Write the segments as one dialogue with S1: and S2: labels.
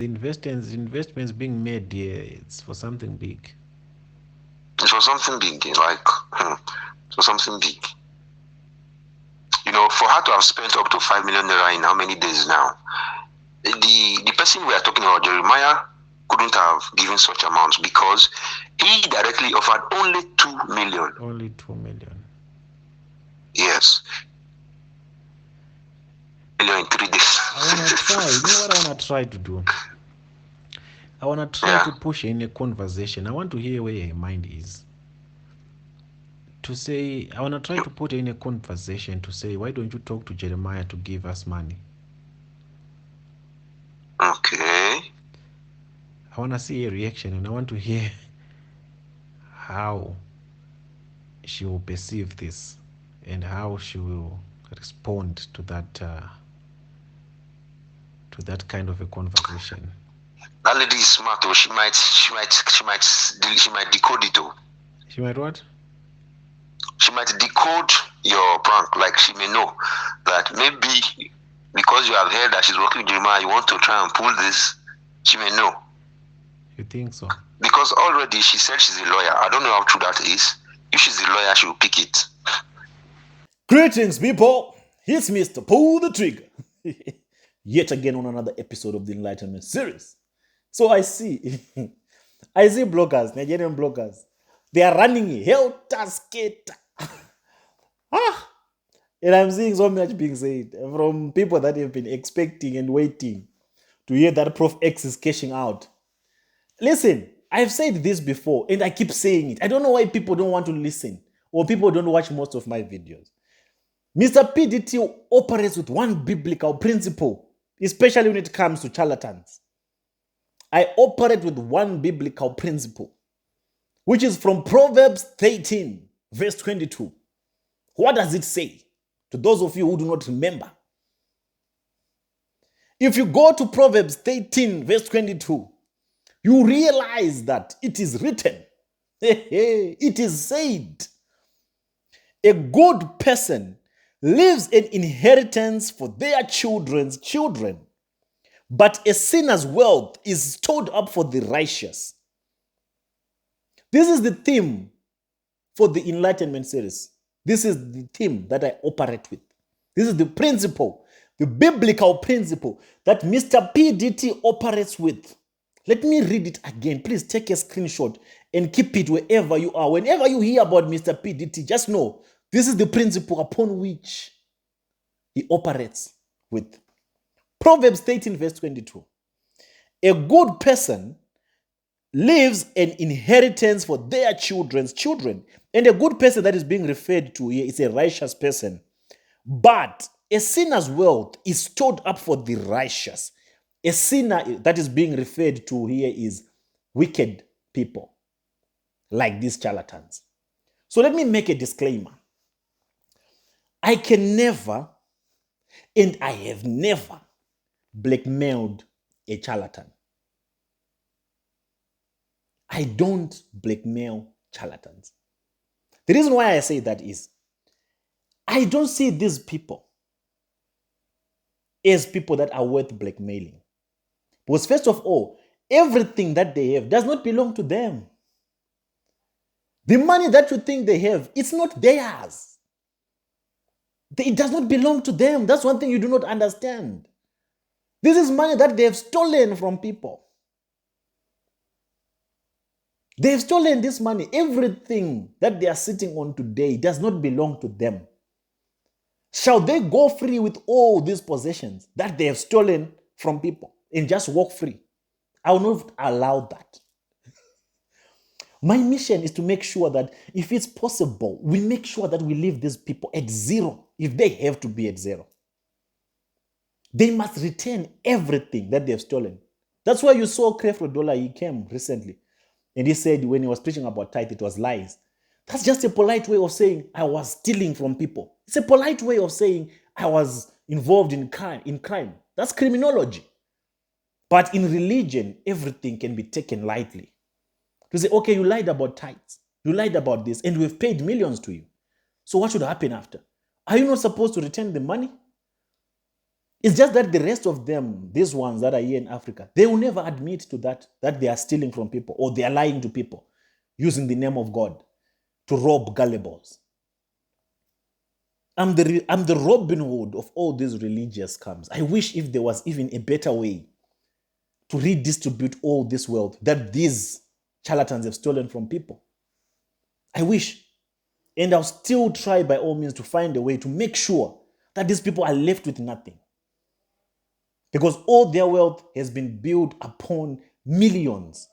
S1: Investments being made here, it's for something big.
S2: It's for something big, like for something big. For her to have spent up to 5 million naira in how many days now? The person we are talking about, Jeremiah, couldn't have given such amounts because he directly offered only 2 million.
S1: Only 2 million.
S2: Yes. 2 million in 3 days.
S1: I wanna try. You know what I wanna try to do? I wanna try to push in a conversation. I want to hear where her mind is. To say, I wanna try to put in a conversation to say, why don't you talk to Jeremiah to give us money?
S2: Okay.
S1: I wanna see a reaction, and I want to hear how she will perceive this and how she will respond to that kind of a conversation.
S2: That lady is smart, though. She might decode it, though.
S1: She might what?
S2: She might decode your prank. Like, she may know that maybe because you have heard that she's working with Jeremiah, you want to try and pull this. She may know.
S1: You think so?
S2: Because already she said she's a lawyer. I don't know how true that is. If she's a lawyer, she will pick it.
S3: Greetings, people. It's Mr. Pull the Trigger. Yet again on another episode of the Enlightenment series. So I see bloggers, Nigerian bloggers, they are running helter-skelter. And I'm seeing so much being said from people that have been expecting and waiting to hear that Prof X is cashing out. Listen, I've said this before and I keep saying it. I don't know why people don't want to listen or people don't watch most of my videos. Mr. PDT operates with one biblical principle, especially when it comes to charlatans. I operate with one biblical principle, which is from Proverbs 13, verse 22. What does it say? To those of you who do not remember. If you go to Proverbs 13, verse 22, you realize that it is written, it is said, a good person leaves an inheritance for their children's children, but a sinner's wealth is stored up for the righteous. This is the theme for the Enlightenment series. This is the theme that I operate with. This is the principle, the biblical principle that Mr. PDT operates with. Let me read it again. Please take a screenshot and keep it wherever you are. Whenever you hear about Mr. PDT, just know this is the principle upon which he operates with. Proverbs 13, verse 22. A good person leaves an inheritance for their children's children. And a good person that is being referred to here is a righteous person. But a sinner's wealth is stored up for the righteous. A sinner that is being referred to here is wicked people, like these charlatans. So let me make a disclaimer. I can never, and I have never blackmailed a charlatan. I don't blackmail charlatans. The reason why I say that is, I don't see these people as people that are worth blackmailing. Because first of all, everything that they have does not belong to them. The money that you think they have, it's not theirs. It does not belong to them. That's one thing you do not understand. This is money that they have stolen from people. They have stolen this money. Everything that they are sitting on today does not belong to them. Shall they go free with all these possessions that they have stolen from people and just walk free? I will not allow that. My mission is to make sure that if it's possible, we make sure that we leave these people at zero if they have to be at zero. They must return everything that they have stolen. That's why you saw Creflo Dollar, he came recently. And he said when he was preaching about tithe, it was lies. That's just a polite way of saying I was stealing from people. It's a polite way of saying I was involved in crime. That's criminology. But in religion, everything can be taken lightly. To say, okay, you lied about tithes. You lied about this, and we've paid millions to you. So what should happen after? Are you not supposed to return the money? It's just that the rest of them, these ones that are here in Africa, they will never admit to that they are stealing from people or they are lying to people using the name of God to rob gullibles. I'm the Robin Hood of all these religious scams. I wish if there was even a better way to redistribute all this wealth that these charlatans have stolen from people. I wish. And I'll still try by all means to find a way to make sure that these people are left with nothing. Because all their wealth has been built upon millions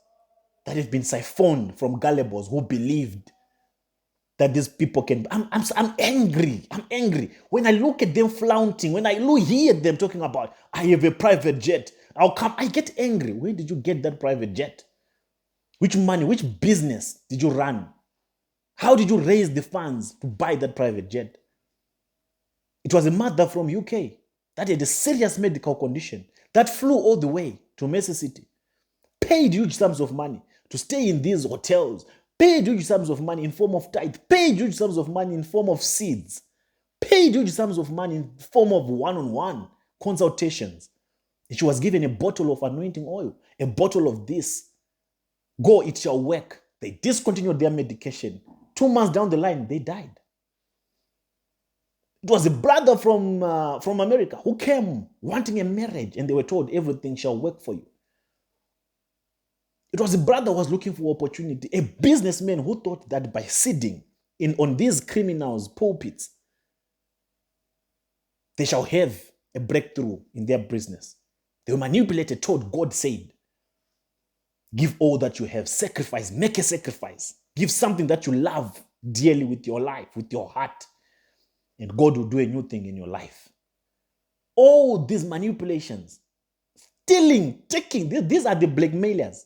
S3: that have been siphoned from gullibles who believed that these people can. I'm angry. I'm angry. When I look at them flaunting, when I hear them talking about, I have a private jet, I get angry. Where did you get that private jet? Which money, which business did you run? How did you raise the funds to buy that private jet? It was a mother from UK that had a serious medical condition that flew all the way to Mercy City, paid huge sums of money to stay in these hotels, paid huge sums of money in form of tithe, paid huge sums of money in form of seeds, paid huge sums of money in form of one-on-one consultations. She was given a bottle of anointing oil, a bottle of this. Go, it shall work. They discontinued their medication. 2 months down the line, they died. It was a brother from America who came wanting a marriage, and they were told everything shall work for you. It was a brother who was looking for opportunity, a businessman who thought that by sitting on these criminals' pulpits, they shall have a breakthrough in their business. They were manipulated, told God said, give all that you have, sacrifice, make a sacrifice, give something that you love dearly with your life, with your heart, and God will do a new thing in your life. All these manipulations, stealing, taking, these are the blackmailers,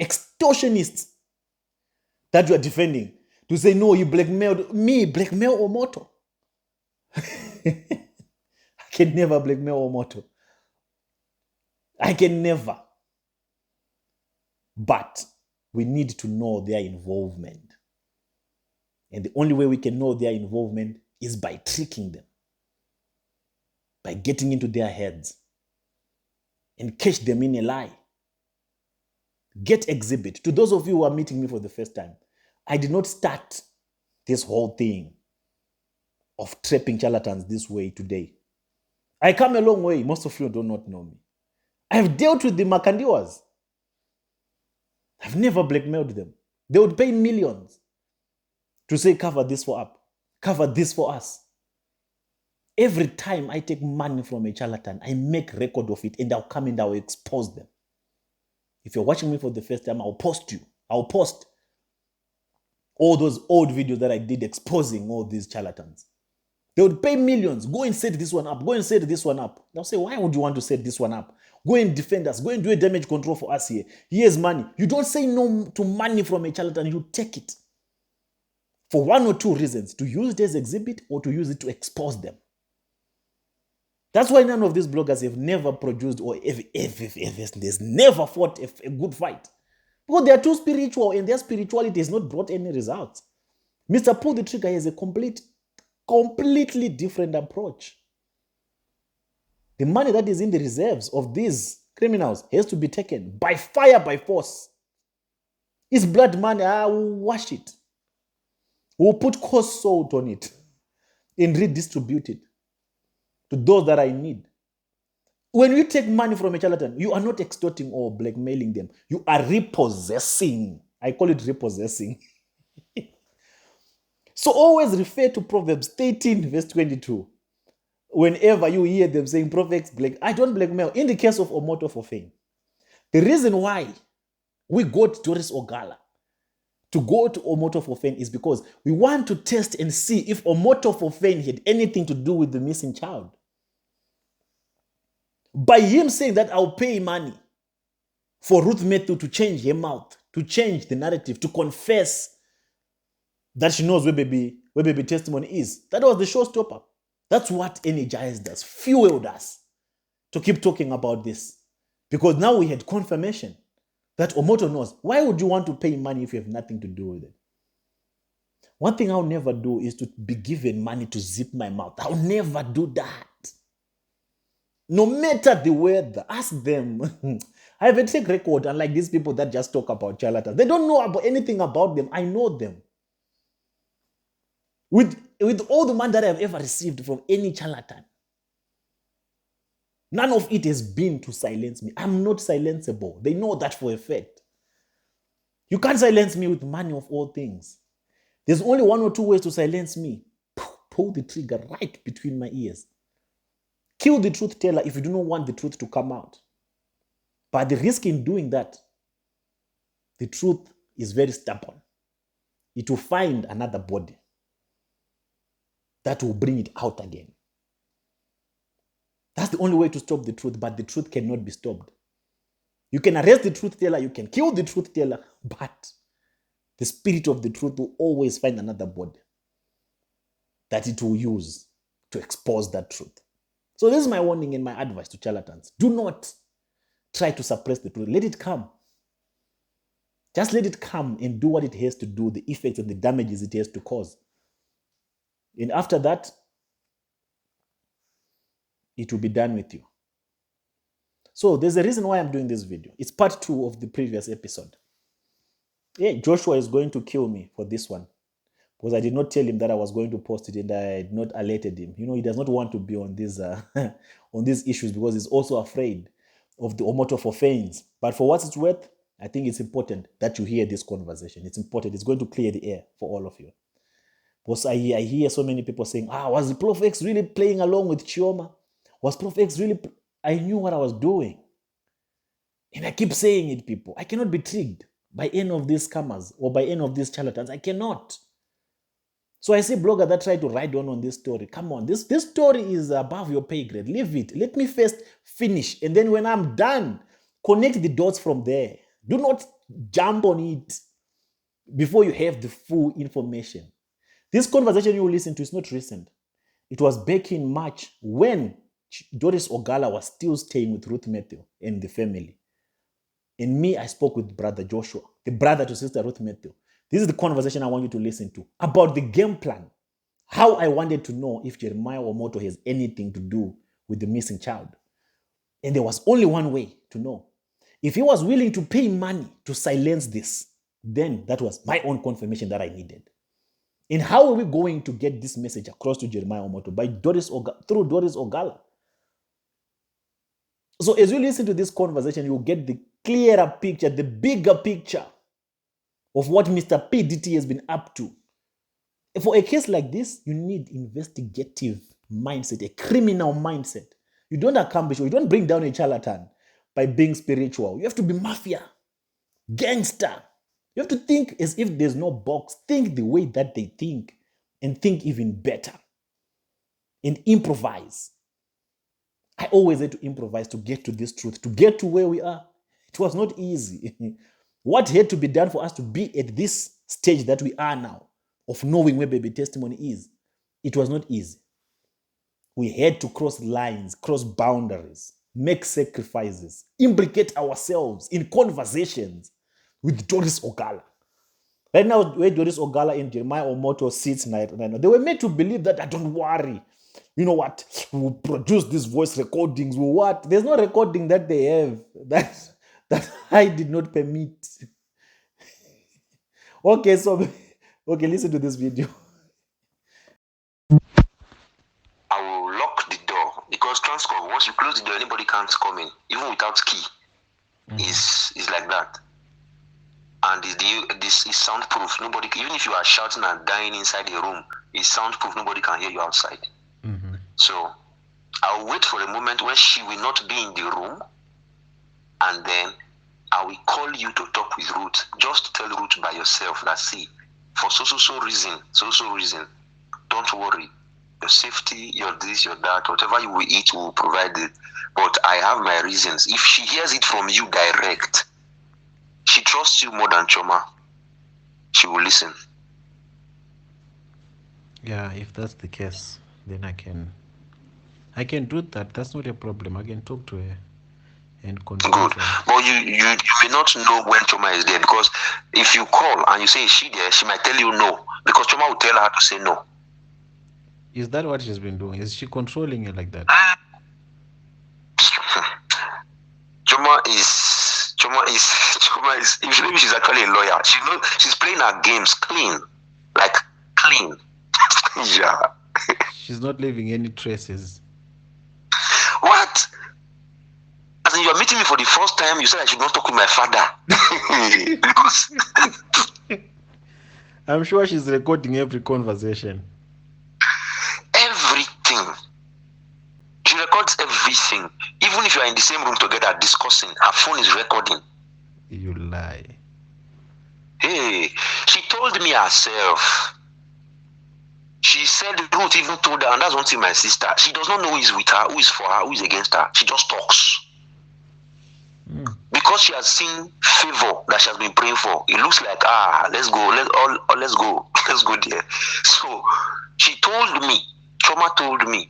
S3: extortionists that you are defending. To say, no, you blackmailed me, blackmail Omoto. I can never blackmail Omoto. I can never. But we need to know their involvement. And the only way we can know their involvement is by tricking them, by getting into their heads and catch them in a lie. Get exhibit. To those of you who are meeting me for the first time, I did not start this whole thing of trapping charlatans this way today. I come a long way. Most of you do not know me. I have dealt with the Makandiwas. I've never blackmailed them. They would pay millions to say, cover this for up, cover this for us. Every time I take money from a charlatan, I make record of it and I'll come and I'll expose them. If you're watching me for the first time, I'll post you. I'll post all those old videos that I did exposing all these charlatans. They would pay millions. Go and set this one up. Go and set this one up. They'll say, why would you want to set this one up? Go and defend us. Go and do a damage control for us here. Here's money. You don't say no to money from a charlatan. You take it. For one or two reasons. To use it as exhibit or to use it to expose them. That's why none of these bloggers have never produced or there's never fought a good fight. Because they are too spiritual and their spirituality has not brought any results. Mr. Pull the Trigger has a completely different approach. The money that is in the reserves of these criminals has to be taken by fire, by force. It's blood money. I will wash it. We'll put coarse salt on it and redistribute it to those that are in need. When you take money from a charlatan, you are not extorting or blackmailing them. You are repossessing. I call it repossessing. So always refer to Proverbs 13, verse 22. Whenever you hear them saying, Proverbs, I don't blackmail. In the case of Omoto for fame, the reason why we got Doris Ogala to go to Omoto for fame is because we want to test and see if Omoto for fame had anything to do with the missing child. By him saying that I'll pay money for Ruth Matthew to change her mouth, to change the narrative, to confess that she knows where baby testimony is. That was the showstopper. That's what energized us, fueled us to keep talking about this. Because now we had confirmation that Omoto knows. Why would you want to pay money if you have nothing to do with it? One thing I'll never do is to be given money to zip my mouth. I'll never do that. No matter the weather, ask them. I have a track record, unlike these people that just talk about charlatans. They don't know about anything about them. I know them. With all the money that I have ever received from any charlatan, none of it has been to silence me. I'm not silenceable. They know that for a fact. You can't silence me with money of all things. There's only one or two ways to silence me. Pull the trigger right between my ears. Kill the truth teller if you do not want the truth to come out. But the risk in doing that, the truth is very stubborn. It will find another body that will bring it out again. That's the only way to stop the truth, but the truth cannot be stopped. You can arrest the truth teller, you can kill the truth teller, but the spirit of the truth will always find another body that it will use to expose that truth. So this is my warning and my advice to charlatans. Do not try to suppress the truth. Let it come. Just let it come and do what it has to do, the effects and the damages it has to cause. And after that, it will be done with you. So there's a reason why I'm doing this video. It's part 2 of the previous episode. Yeah, Joshua is going to kill me for this one, because I did not tell him that I was going to post it and I had not alerted him. You know, he does not want to be on these on these issues because he's also afraid of the Omoto for fans. But for what it's worth, I think it's important that you hear this conversation. It's important. It's going to clear the air for all of you. Because I hear so many people saying, was Prof X really playing along with Chioma? Was Prof X really... I knew what I was doing. And I keep saying it, people. I cannot be tricked by any of these scammers or by any of these charlatans. I cannot. So I see bloggers that try to ride on this story. Come on, this story is above your pay grade. Leave it. Let me first finish. And then when I'm done, connect the dots from there. Do not jump on it before you have the full information. This conversation you will listen to is not recent. It was back in March when Doris Ogala was still staying with Ruth Matthew and the family. And me, I spoke with Brother Joshua, the brother to Sister Ruth Matthew. This is the conversation I want you to listen to about the game plan. How I wanted to know if Jeremiah Omoto has anything to do with the missing child. And there was only one way to know. If he was willing to pay money to silence this, then that was my own confirmation that I needed. And how are we going to get this message across to Jeremiah Omoto? Through Doris Ogala. So as you listen to this conversation, you'll get the clearer picture, the bigger picture of what Mr. PDT has been up to. For a case like this, you need investigative mindset, a criminal mindset. You don't accomplish, or you don't bring down a charlatan by being spiritual. You have to be mafia, gangster. You have to think as if there's no box. Think the way that they think and think even better. And improvise. I always had to improvise to get to this truth, to get to where we are. It was not easy. What had to be done for us to be at this stage that we are now, of knowing where baby testimony is, it was not easy. We had to cross lines, cross boundaries, make sacrifices, implicate ourselves in conversations with Doris Ogala. Right now, where Doris Ogala and Jeremiah Omoto sits, they were made to believe that, don't worry, you know what, we'll produce these voice recordings, we'll what? There's no recording that they have that I did not permit. Okay, listen to this video.
S2: I will lock the door because Transcorp, once you close the door, anybody can't come in, even without key. Is like that. And this is soundproof. Nobody, even if you are shouting and dying inside the room, it's soundproof. Nobody can hear you outside. So I'll wait for a moment when she will not be in the room, and then I will call you to talk with Ruth. Just tell Ruth by yourself that, see, for so reason, don't worry. Your safety, your this, your that, whatever you will eat, we will provide it. But I have my reasons. If she hears it from you direct, she trusts you more than Choma, she will listen.
S1: Yeah, if that's the case, then I can do that. That's not a problem. I can talk to her and convince
S2: Good.
S1: her.
S2: But you may not know when Choma is there, because if you call and you say, is she there, she might tell you no, because Choma will tell her to say no.
S1: Is that what she's been doing? Is she controlling you like that?
S2: Choma is maybe she's actually a lawyer. She's playing her games clean. Like clean. Yeah.
S1: She's not leaving any traces.
S2: What? As in, you are meeting me for the first time, you said I should not talk with my father. Because
S1: I'm sure she's recording every conversation.
S2: Everything. She records everything. Even if you are in the same room together discussing, her phone is recording.
S1: You lie.
S2: Hey, she told me herself. She said Ruth even told her, and that's one thing my sister. She does not know who is with her, who is for her, who is against her. She just talks. Because she has seen favor that she has been praying for. It looks like, let's go, let's go there. So she told me, Choma told me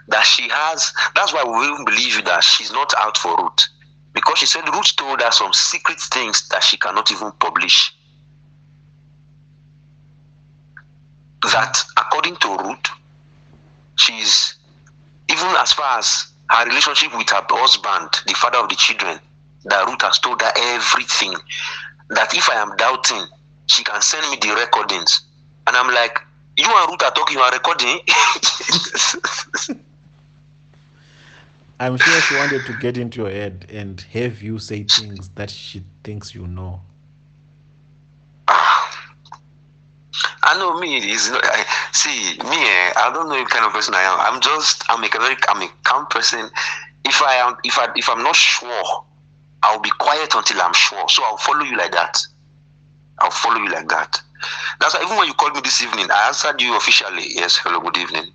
S2: that she has, that's why we even believe that she's not out for Ruth. Because she said Ruth told her some secret things that she cannot even publish. That according to Ruth, she's, even as far as her relationship with her husband, the father of the children, that Ruth has told her everything. That if I am doubting, she can send me the recordings. And I'm like, you and Ruth are talking, you are recording?
S1: I'm sure she wanted to get into your head and have you say things that she thinks you know.
S2: I know me. I don't know the kind of person I am. I'm a calm person. If I'm not sure, I'll be quiet until I'm sure. So I'll follow you like that. That's why even when you called me this evening, I answered you officially. Yes, hello, good evening.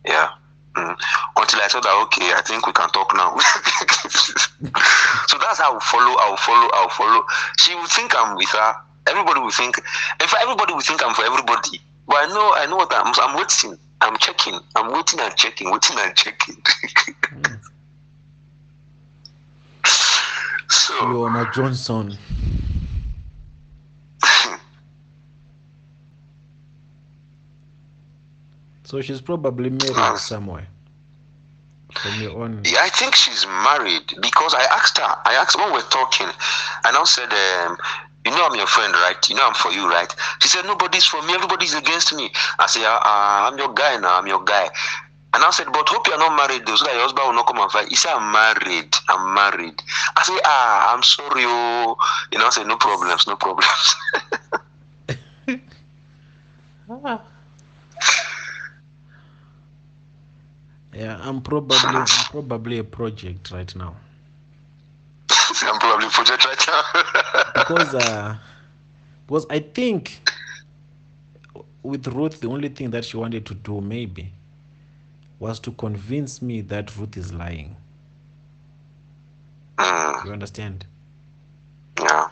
S2: Yeah. Until I said that, okay, I think we can talk now. So that's how I'll follow. She will think I'm with her. Everybody will think. In fact, everybody will think I'm for everybody. But I know what I'm waiting. I'm checking. I'm waiting and checking. So
S1: You're my Johnson. So she's probably married somewhere. From your own.
S2: Yeah, I think she's married because I asked when we're talking, and I said, you know I'm your friend, right? You know I'm for you, right? She said, nobody's for me, everybody's against me. I said, I'm your guy now, I'm your guy. And I said, but hope you're not married though, so that your husband will not come and fight. He said, I'm married. I said, I'm sorry, oh. You know, I said, no problems.
S1: Yeah, I'm probably a project right now.
S2: I'm probably a project right now.
S1: because I think with Ruth, the only thing that she wanted to do maybe was to convince me that Ruth is lying. You understand?
S2: Yeah.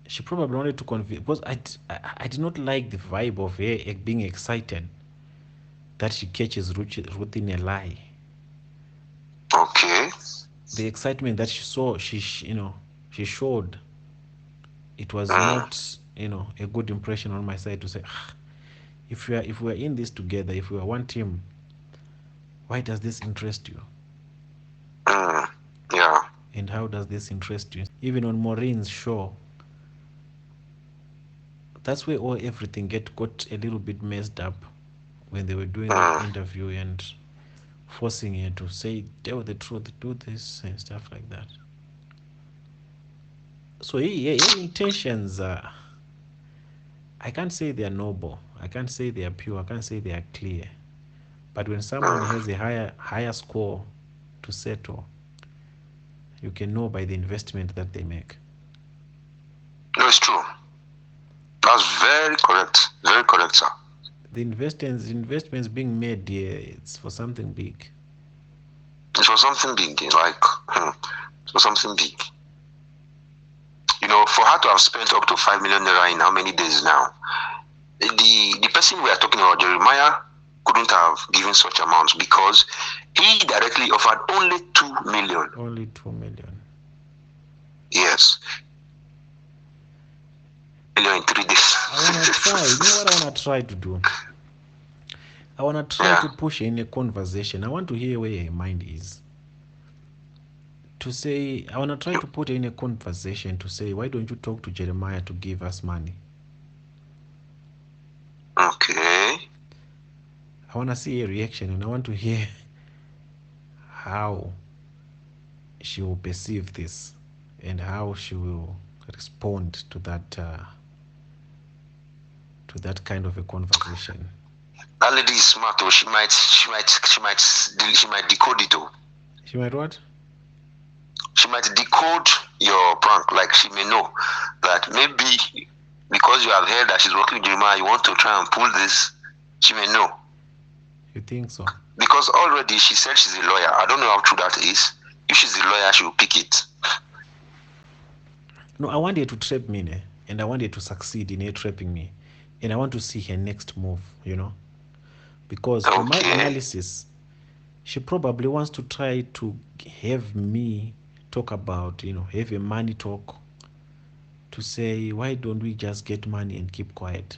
S1: She probably wanted to convince, because I did not like the vibe of her being excited that she catches Ruth in a lie.
S2: Okay.
S1: The excitement that she saw, she showed, it was not, a good impression on my side to say, if we are in this together, if we are one team, why does this interest you?
S2: Yeah.
S1: And how does this interest you? Even on Maureen's show, that's where everything got a little bit messed up when they were doing the interview and forcing her to say, tell the truth, do this and stuff like that. So her intentions are, I can't say they are noble, I can't say they are pure, I can't say they are clear. But when someone has a higher score to settle, you can know by the investment that they make.
S2: No, it's true. That's very correct, sir.
S1: The investments being made here, it's for something big.
S2: It's for something big, it's for something big. For her to have spent up to 5 million naira in how many days now? The person we are talking about, Jeremiah, couldn't have given such amounts because he directly offered only 2 million.
S1: Only 2 million.
S2: Yes. In 3 days.
S1: I want to try. You know what I want to try to do? I want to try to push in a conversation. I want to hear where her mind is. to say, I want to try to put in a conversation to say, why don't you talk to Jeremiah to give us money?
S2: Okay.
S1: I want to see a reaction, and I want to hear how she will perceive this and how she will respond to that kind of a conversation.
S2: That lady is smart, though. She might decode it, though.
S1: She might what?
S2: She might decode your prank. Like, she may know that maybe because you have heard that she's working with Jeremiah, you want to try and pull this. She may know.
S1: You think so?
S2: Because already she said she's a lawyer. I don't know how true that is. If she's a lawyer, she will pick it.
S1: No, I want her to trap me, and I want her to succeed in her trapping me. And I want to see her next move, Because from my analysis, she probably wants to try to have me talk about, have a money talk to say, why don't we just get money and keep quiet?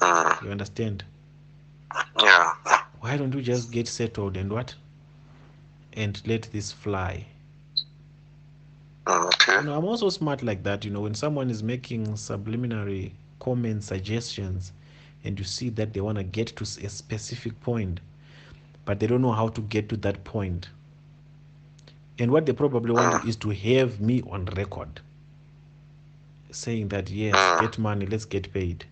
S1: You understand?
S2: Yeah.
S1: Why don't we just get settled and what? And let this fly.
S2: Okay.
S1: I'm also smart like that, when someone is making subliminary comments, suggestions, and you see that they want to get to a specific point, but they don't know how to get to that point. And what they probably want is to have me on record saying that, yes, get money, let's get paid.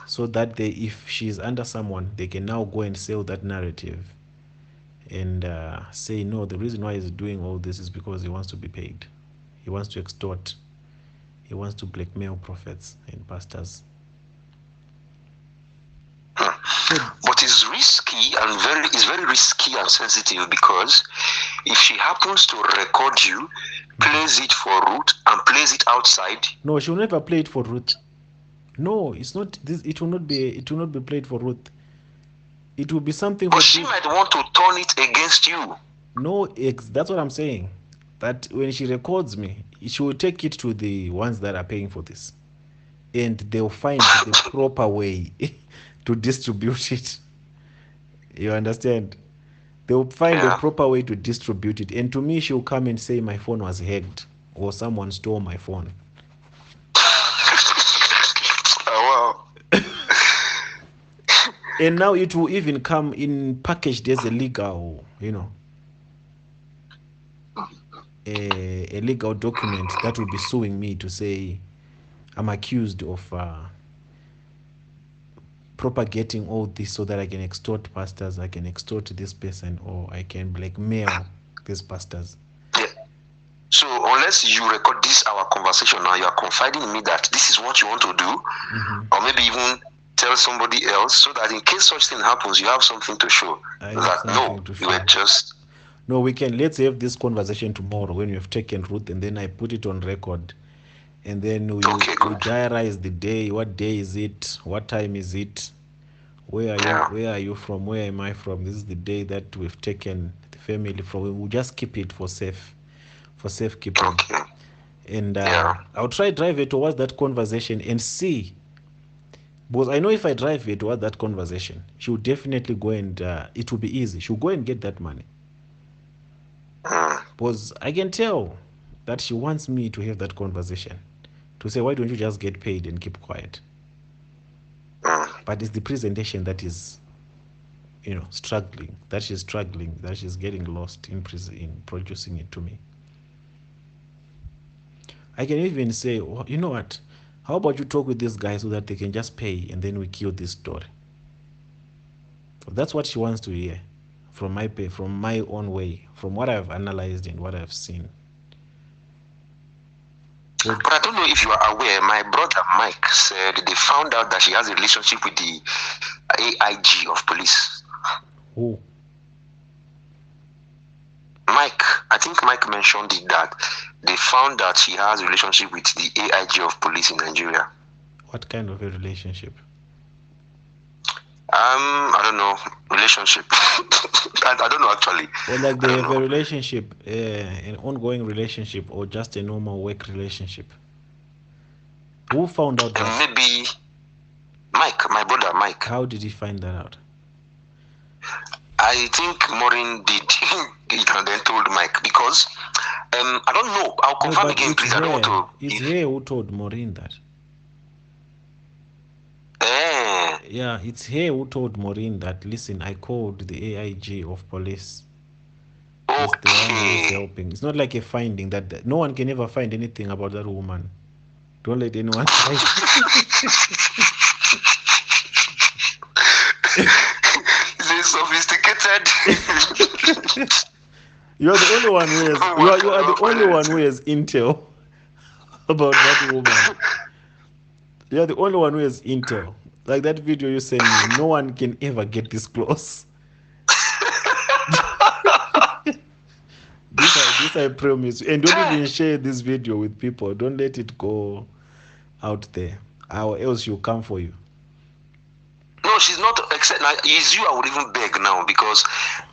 S1: So that if she's under someone, they can now go and sell that narrative and say, no, the reason why he's doing all this is because he wants to be paid. He wants to extort. He wants to blackmail prophets and pastors.
S2: But it's risky and very risky and sensitive, because if she happens to record you, plays it for Ruth and plays it outside.
S1: No, she will never play it for Ruth. No, it's not this. It will not be played for Ruth. It will be something.
S2: But she might want to turn it against you.
S1: No, that's what I'm saying. That when she records me, she will take it to the ones that are paying for this, and they'll find the proper way to distribute it. You understand? They'll find a proper way to distribute it. And to me, she'll come and say my phone was hacked or someone stole my phone.
S2: Oh, wow.
S1: And now it will even come in packaged as a legal, a legal document that will be suing me to say I'm accused of propagating all this so that I can extort pastors, I can extort this person, or I can blackmail these pastors.
S2: Yeah. So unless you record this our conversation now, you are confiding in me that this is what you want to do, or maybe even tell somebody else, so that in case such thing happens, you have something to show.
S1: No, we can. Let's have this conversation tomorrow when we have taken Ruth, and then I put it on record, and then we diarize the day. What day is it? What time is it? Where are you? Where are you from? Where am I from? This is the day that we've taken the family from. We'll just keep it for safekeeping.
S2: Okay.
S1: And I'll try drive it towards that conversation and see. Because I know if I drive it towards that conversation, she'll definitely go and it will be easy. She'll go and get that money. Because I can tell that she wants me to have that conversation, to say, why don't you just get paid and keep quiet? But it's the presentation that is, struggling, that she's getting lost in producing it to me. I can even say, well, you know what? How about you talk with this guy so that they can just pay and then we kill this story? That's what she wants to hear from my own way, from what I've analyzed and what I've seen.
S2: But I don't know if you are aware, my brother Mike said they found out that she has a relationship with the AIG of police.
S1: Who?
S2: Mike. I think Mike mentioned it, that they found that she has a relationship with the AIG of police in Nigeria.
S1: What kind of a relationship?
S2: I don't know. Relationship. I don't know actually.
S1: Or like they have a relationship, an ongoing relationship, or just a normal work relationship? Who found out that?
S2: Maybe Mike, my brother Mike.
S1: How did he find that out?
S2: I think Maureen did it and then told Mike because I don't know. I'll
S1: No,
S2: confirm
S1: but
S2: again,
S1: it's
S2: please. I don't want
S1: her.
S2: to.
S1: It's her who told Maureen that.
S2: Eh,
S1: Yeah, it's her who told Maureen that, listen, I called the AIG of police. He's the one who is
S2: okay.
S1: helping. It's not like a finding that no one can ever find anything about that woman. Don't let anyone find.
S2: Is it sophisticated?
S1: You are the only one who has. You are the only one who has intel about that woman. You are the only one who has intel. Like that video you sent me, no one can ever get this close. This I promise. And don't even share this video with people. Don't let it go out there, or else she'll come for you.
S2: No, she's not. Except now, it's you. I would even beg now because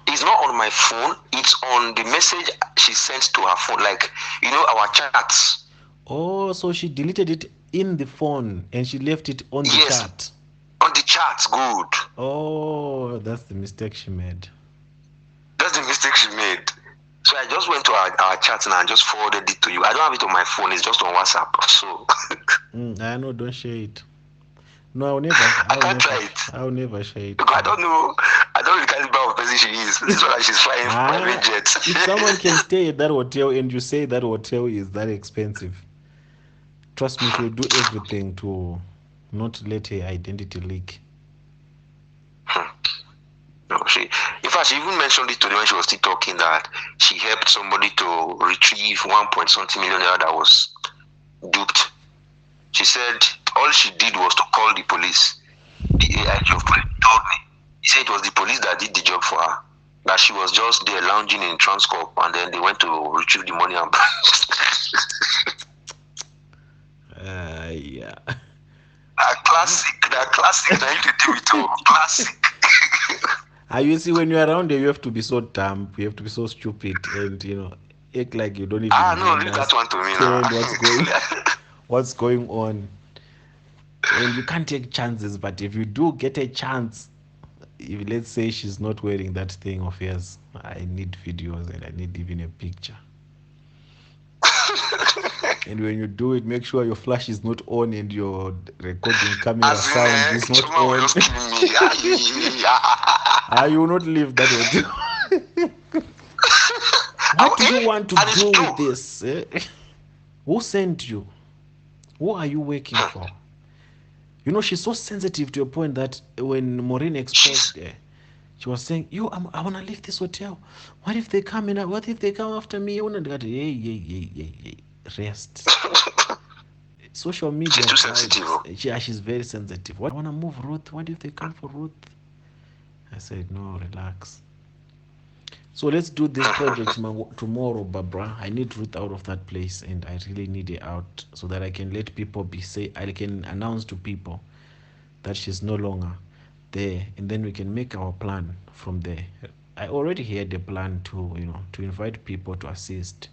S2: it's not on my phone. It's on the message she sent to her phone. Like our chats.
S1: Oh, so she deleted it in the phone and she left it on the
S2: Yes,
S1: chat.
S2: on the chats. Good.
S1: Oh, that's the mistake she made.
S2: That's the mistake she made. So I just went to our chat and I just forwarded it to you. I don't have it on my phone. It's just on WhatsApp. So
S1: I know. Don't share it. No, I'll never.
S2: I can't try it.
S1: I'll never share it.
S2: Because I don't know. I don't know the caliber of person she is. This is why she's flying private jets.
S1: If someone can stay at that hotel and you say that hotel is that expensive, trust me, she'll do everything to not let her identity leak.
S2: No, in fact, she even mentioned it to me when she was still talking that she helped somebody to retrieve 1.something million that was duped. She said all she did was to call the police. The AIG of police told me. He said it was the police that did the job for her. That she was just there lounging in Transcorp and then they went to retrieve the money and
S1: Yeah.
S2: Classic. Now you do it all. Classic.
S1: You see, when you're around there, you have to be so dumb, you have to be so stupid, and act like you don't even
S2: no, leave that one to me now.
S1: What's going on. And you can't take chances, but if you do get a chance, if let's say she's not wearing that thing of yours, I need videos and I need even a picture. And when you do it, make sure your flash is not on and your recording camera sound is not on. You will not leave that hotel. What do you want to do with this? Who sent you? Who are you working for? She's so sensitive to a point that when Maureen exposed her, she was saying, I want to leave this hotel. What if they come in? What if they come after me? I want to get, hey, rest. Social media.
S2: She's too sensitive.
S1: She's very sensitive. I want to move Ruth. What if they come for Ruth? I said, no, relax. So let's do this project tomorrow, Barbara. I need Ruth out of that place, and I really need her out so that I can let people I can announce to people that she's no longer there, and then we can make our plan from there. I already had a plan to invite people to assist.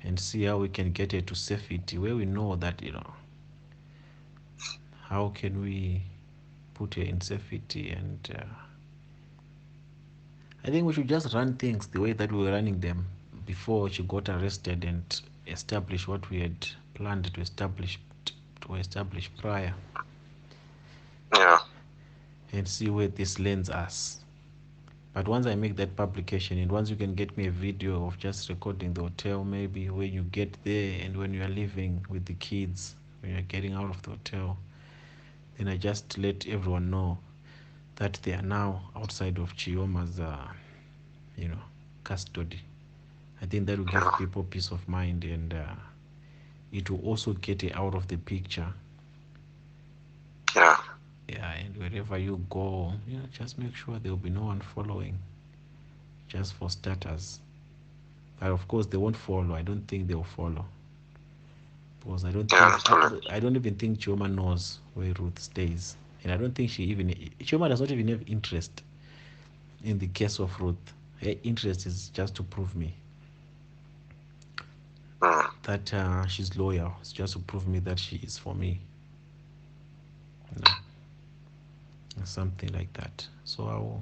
S1: And see how we can get her to safety, where we know that how can we put her in safety. And I think we should just run things the way that we were running them before she got arrested, and establish what we had planned to establish prior.
S2: Yeah.
S1: And see where this lands us. But once I make that publication, and once you can get me a video of just recording the hotel, maybe when you get there and when you are living with the kids, when you're getting out of the hotel, then I just let everyone know that they are now outside of Chioma's custody. I think that will give people peace of mind, and it will also get it out of the picture.
S2: Yeah.
S1: Yeah, and wherever you go, just make sure there will be no one following, just for starters. But of course, they won't follow. I don't think they'll follow, because I don't even think Chioma knows where Ruth stays, and I don't think Chioma does not even have interest in the case of Ruth. Her interest is just to prove me that she's loyal. It's just to prove me that she is for me. something like that. So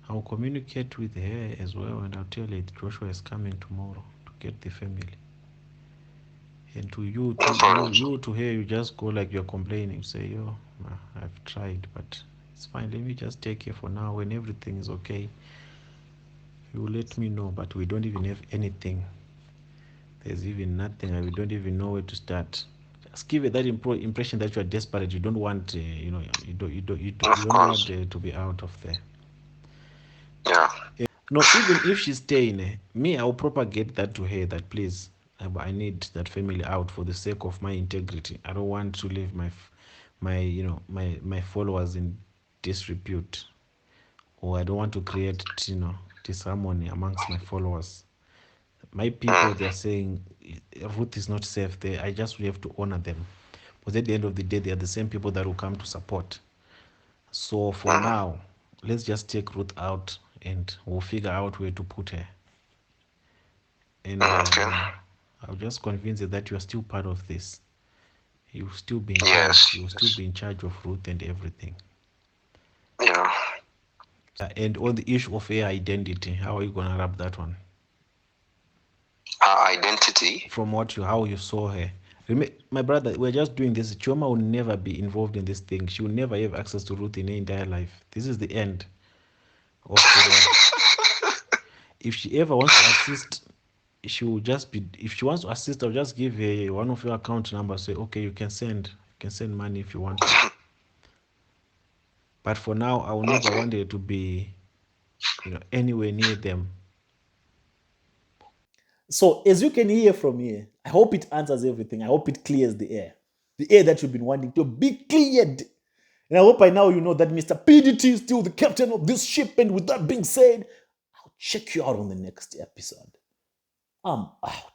S1: I'll communicate with her as well, and I'll tell her Joshua is coming tomorrow to get the family. And to you, to her, you just go like you're complaining. You say, "Yo, I've tried, but it's fine. Let me just take her for now. When everything is okay, you let me know." But we don't even have anything. There's even nothing, and we don't even know where to start. Just give it that impression that you are desperate. You don't want, you don't want to be out of there.
S2: Yeah.
S1: No, even if she's staying, me, I'll propagate that to her that please, I need that family out for the sake of my integrity. I don't want to leave my followers in disrepute, or I don't want to create disharmony amongst my followers. My people, they're saying Ruth is not safe there. I just have to honor them, because at the end of the day, they are the same people that will come to support. So for now, let's just take Ruth out, and we'll figure out where to put her. And I'll just convince her that you are still part of this. You'll still be in charge. You'll still be in charge of Ruth and everything.
S2: Yeah.
S1: And on the issue of her identity, how are you gonna wrap that one?
S2: Her identity?
S1: From how you saw her. My brother, we're just doing this. Chioma will never be involved in this thing. She will never have access to Ruth in her entire life. This is the end of if she ever wants to assist, she will just be, if she wants to assist, I'll just give her one of your account numbers. Say, okay, you can send money if you want to. But for now, I will never want her to be anywhere near them.
S3: So as you can hear from here, I hope it answers everything. I hope it clears the air that you've been wanting to be cleared. And I hope by now you know that Mr. PDT is still the captain of this ship. And with that being said, I'll check you out on the next episode. I'm out.